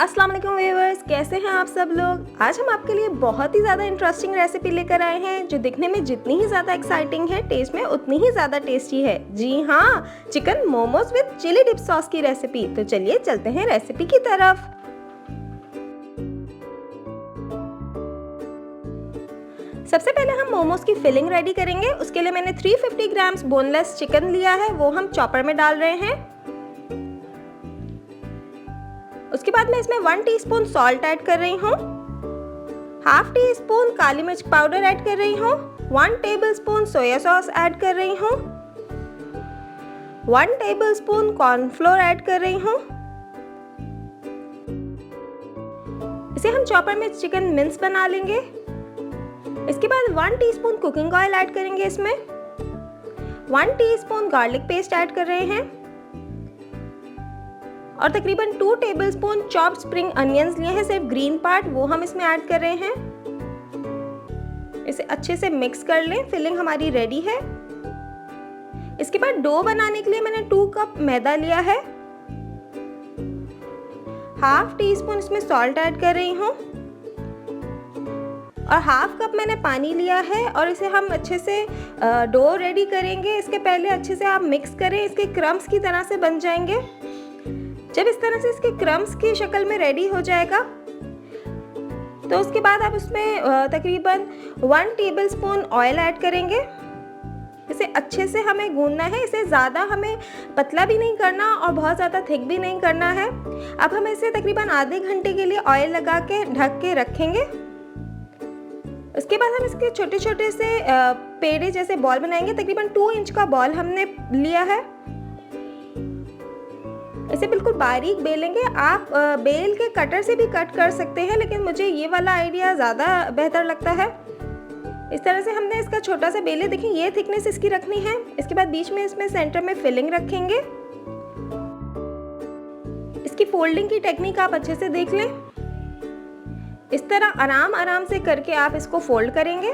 अस्सलाम वालेकुम व्यूअर्स, कैसे हैं आप सब लोग। आज हम आपके लिए बहुत ही ज़्यादा इंटरेस्टिंग रेसिपी लेकर आए हैं जो दिखने में जितनी ही ज़्यादा एक्साइटिंग है टेस्ट में उतनी ही ज़्यादा टेस्टी है। जी हाँ, chicken momos with chilli dip sauce की रेसिपी। तो चलिए चलते हैं रेसिपी की तरफ। सबसे पहले हम मोमोज की फिलिंग रेडी करेंगे। उसके लिए मैंने 350 ग्राम्स बोनलेस चिकन लिया है, वो हम चॉपर में डाल रहे हैं। उसके बाद मैं इसमें 1 टीस्पून सॉल्ट ऐड कर रही हूँ, हाफ टी स्पून काली मिर्च पाउडर ऐड कर रही हूँ, 1 टेबलस्पून सोया सॉस ऐड कर रही हूँ, 1 टेबलस्पून कॉर्नफ्लोर ऐड कर रही हूँ। इसे हम चॉपर में चिकन मिंस बना लेंगे। इसके बाद 1 टीस्पून कुकिंग ऑयल ऐड करेंगे। इसमें 1 टीस्पून गार्लिक पेस्ट ऐड कर रहे हैं और तकरीबन 2 टेबलस्पून चॉप्ड स्प्रिंग अनियंस लिए हैं, सिर्फ ग्रीन पार्ट, वो हम इसमें ऐड कर रहे हैं। इसे अच्छे से मिक्स कर लें। फिलिंग हमारी रेडी है। इसके बाद डो बनाने के लिए मैंने 2 कप मैदा लिया है, हाफ टी स्पून इसमें सॉल्ट ऐड कर रही हूँ और हाफ कप मैंने पानी लिया है और इसे हम अच्छे से डो रेडी करेंगे। इसके पहले अच्छे से आप मिक्स करें, इसके क्रम्स की तरह से बन जाएंगे। जब इस तरह से इसके क्रम्स की शक्ल में रेडी हो जाएगा तो उसके बाद आप उसमें तकरीबन 1 टेबलस्पून ऑयल ऐड करेंगे। इसे अच्छे से हमें गूंदना है। इसे ज़्यादा हमें पतला भी नहीं करना और बहुत ज़्यादा थिक भी नहीं करना है। अब हम इसे तकरीबन आधे घंटे के लिए ऑयल लगा के ढक के रखेंगे। उसके बाद हम इसके छोटे छोटे से पेड़े जैसे बॉल बनाएंगे। तकरीबन 2 इंच का बॉल हमने लिया है। इसे बिल्कुल बारीक बेलेंगे। आप बेल के कटर से भी कट कर सकते हैं, लेकिन मुझे ये वाला आइडिया ज़्यादा बेहतर लगता है। इस तरह से हमने इसका छोटा सा बेले, देखिए ये थिकनेस इसकी रखनी है। इसके बाद बीच में इसमें सेंटर में फिलिंग रखेंगे। इसकी फोल्डिंग की टेक्निक आप अच्छे से देख लें। इस तरह आराम आराम से करके आप इसको फोल्ड करेंगे।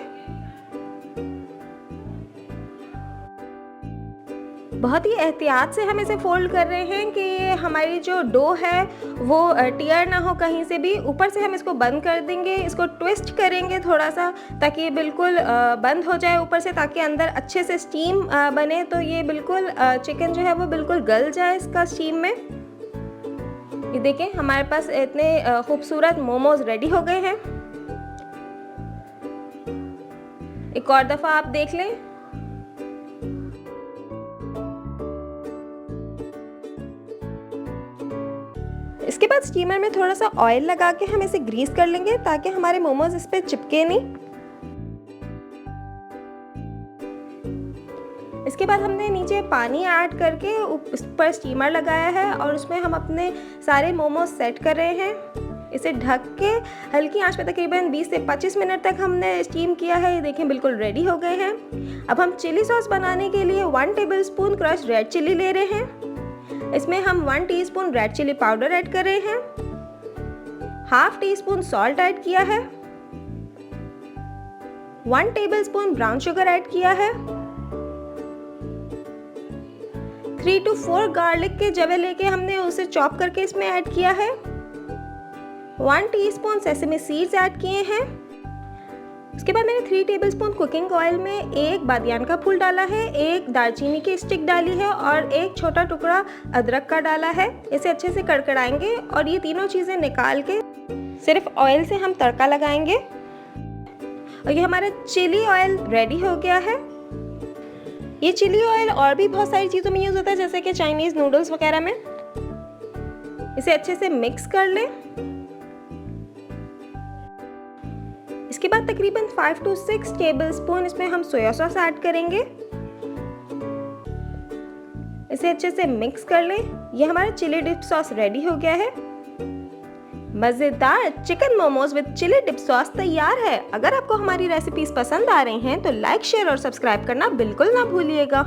बहुत ही एहतियात से हम इसे फोल्ड कर रहे हैं कि ये हमारी जो डो है वो टियर ना हो कहीं से भी। ऊपर से हम इसको बंद कर देंगे, इसको ट्विस्ट करेंगे थोड़ा सा ताकि ये बिल्कुल बंद हो जाए ऊपर से, ताकि अंदर अच्छे से स्टीम बने। तो ये बिल्कुल चिकन जो है वो बिल्कुल गल जाए इसका स्टीम में। ये देखें, हमारे पास इतने खूबसूरत मोमोज रेडी हो गए हैं। एक और दफ़ा आप देख लें। इसके बाद स्टीमर में थोड़ा सा ऑयल लगा के हम इसे ग्रीस कर लेंगे ताकि हमारे मोमोज इस पे चिपके नहीं। इसके बाद हमने नीचे पानी ऐड करके उस पर स्टीमर लगाया है और उसमें हम अपने सारे मोमोज सेट कर रहे हैं। इसे ढक के हल्की आंच पे तकरीबन 20 से 25 मिनट तक हमने स्टीम किया है। ये देखें बिल्कुल रेडी हो गए हैं। अब हम चिली सॉस बनाने के लिए 1 टेबलस्पून क्रश रेड चिली ले रहे हैं। इसमें हम 1 teaspoon red chilli powder add कर रहे हैं, half teaspoon salt add किया है, 1 टेबलस्पून ब्राउन शुगर ऐड किया है, 3 to 4 गार्लिक के जवे लेके हमने उसे चॉप करके इसमें ऐड किया है, 1 टीस्पून सेसमी सीड्स ऐड किए हैं। उसके बाद मैंने 3 टेबलस्पून कुकिंग ऑयल में 1 बादियान का फूल डाला है, 1 दालचीनी की स्टिक डाली है और 1 छोटा टुकड़ा अदरक का डाला है। इसे अच्छे से कड़कड़ाएंगे और ये तीनों चीज़ें निकाल के सिर्फ ऑयल से हम तड़का लगाएंगे। और ये हमारा चिली ऑयल रेडी हो गया है। ये चिली ऑयल और भी बहुत सारी चीज़ों में यूज़ होता है, जैसे कि चाइनीज़ नूडल्स वगैरह में। इसे अच्छे से मिक्स कर लें। इसके बाद तकरीबन 5 to 6 टेबलस्पून इसमें हम सोया सॉस ऐड करेंगे। इसे अच्छे से मिक्स कर लें। ये हमारा चिली डिप सॉस रेडी हो गया है। मज़ेदार chicken momos with chilli dip sauce तैयार है। अगर आपको हमारी रेसिपीज पसंद आ रही हैं तो लाइक, शेयर और सब्सक्राइब करना बिल्कुल ना भूलिएगा।